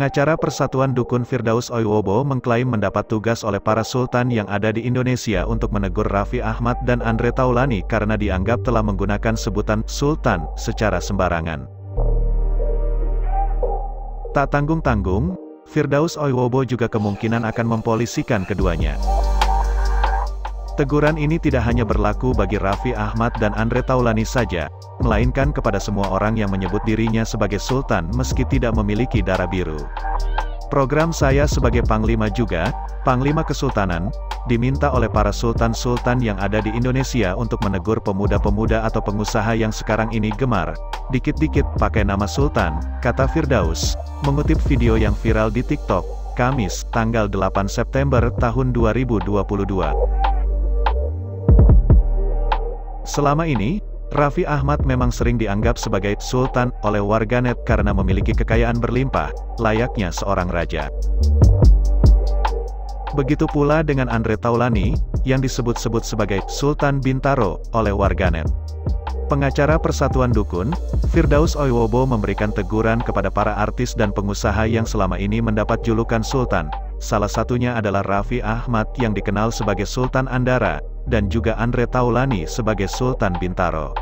Pengacara Persatuan Dukun Firdaus Oiwobo mengklaim mendapat tugas oleh para sultan yang ada di Indonesia untuk menegur Raffi Ahmad dan Andre Taulany karena dianggap telah menggunakan sebutan sultan secara sembarangan. Tak tanggung-tanggung, Firdaus Oiwobo juga kemungkinan akan mempolisikan keduanya. Teguran ini tidak hanya berlaku bagi Raffi Ahmad dan Andre Taulany saja, melainkan kepada semua orang yang menyebut dirinya sebagai sultan meski tidak memiliki darah biru. Program saya sebagai Panglima juga, Panglima Kesultanan, diminta oleh para sultan-sultan yang ada di Indonesia untuk menegur pemuda-pemuda atau pengusaha yang sekarang ini gemar dikit-dikit pakai nama sultan, kata Firdaus, mengutip video yang viral di TikTok, Kamis, tanggal 8 September tahun 2022. Selama ini, Raffi Ahmad memang sering dianggap sebagai sultan oleh warganet karena memiliki kekayaan berlimpah, layaknya seorang raja. Begitu pula dengan Andre Taulany, yang disebut-sebut sebagai Sultan Bintaro oleh warganet. Pengacara Persatuan Dukun, Firdaus Oiwobo memberikan teguran kepada para artis dan pengusaha yang selama ini mendapat julukan sultan. Salah satunya adalah Raffi Ahmad yang dikenal sebagai Sultan Andara, dan juga Andre Taulany sebagai Sultan Bintaro.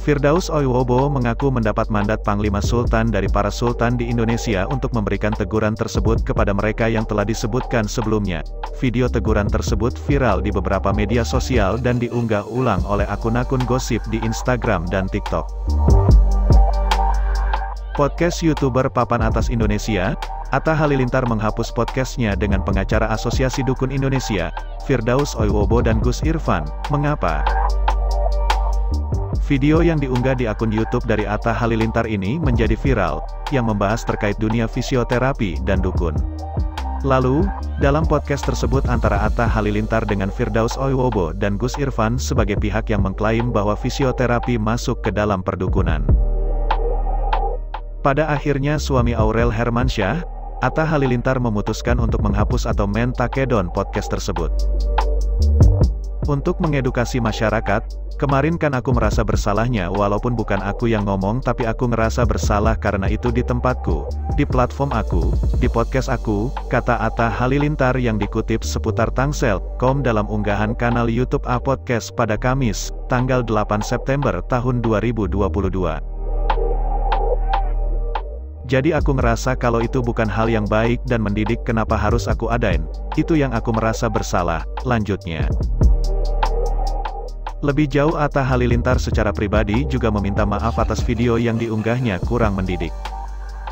Firdaus Oiwobo mengaku mendapat mandat Panglima Sultan dari para sultan di Indonesia untuk memberikan teguran tersebut kepada mereka yang telah disebutkan sebelumnya. Video teguran tersebut viral di beberapa media sosial dan diunggah ulang oleh akun-akun gosip di Instagram dan TikTok. Podcast YouTuber Papan Atas Indonesia, Atta Halilintar menghapus podcastnya dengan pengacara Asosiasi Dukun Indonesia, Firdaus Oiwobo dan Gus Irfan. Mengapa? Video yang diunggah di akun YouTube dari Atta Halilintar ini menjadi viral, yang membahas terkait dunia fisioterapi dan dukun. Lalu, dalam podcast tersebut antara Atta Halilintar dengan Firdaus Oiwobo dan Gus Irfan sebagai pihak yang mengklaim bahwa fisioterapi masuk ke dalam perdukunan. Pada akhirnya suami Aurel Hermansyah, Atta Halilintar memutuskan untuk menghapus atau men-takedon podcast tersebut. Untuk mengedukasi masyarakat, kemarin kan aku merasa bersalahnya walaupun bukan aku yang ngomong tapi aku ngerasa bersalah karena itu di tempatku, di platform aku, di podcast aku, kata Atta Halilintar yang dikutip seputar Tangsel.com dalam unggahan kanal YouTube A Podcast pada Kamis, tanggal 8 September tahun 2022. Jadi aku ngerasa kalau itu bukan hal yang baik dan mendidik kenapa harus aku adain, itu yang aku merasa bersalah, lanjutnya. Lebih jauh Atta Halilintar secara pribadi juga meminta maaf atas video yang diunggahnya kurang mendidik.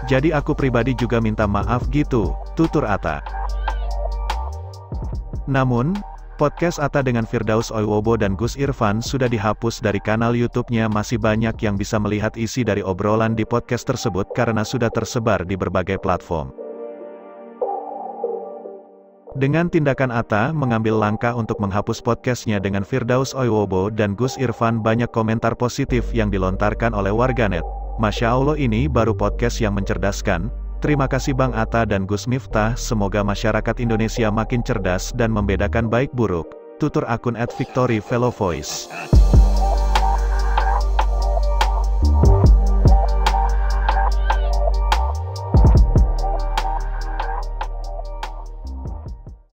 Jadi aku pribadi juga minta maaf gitu, tutur Atta. Namun, podcast Atta dengan Firdaus Oiwobo dan Gus Irfan sudah dihapus dari kanal YouTube-nya. Masih banyak yang bisa melihat isi dari obrolan di podcast tersebut karena sudah tersebar di berbagai platform. Dengan tindakan Atta mengambil langkah untuk menghapus podcastnya dengan Firdaus Oiwobo dan Gus Irfan, banyak komentar positif yang dilontarkan oleh warganet. Masya Allah, ini baru podcast yang mencerdaskan. Terima kasih Bang Atta dan Gus Miftah, semoga masyarakat Indonesia makin cerdas dan membedakan baik buruk, tutur akun @victoryvelovoice.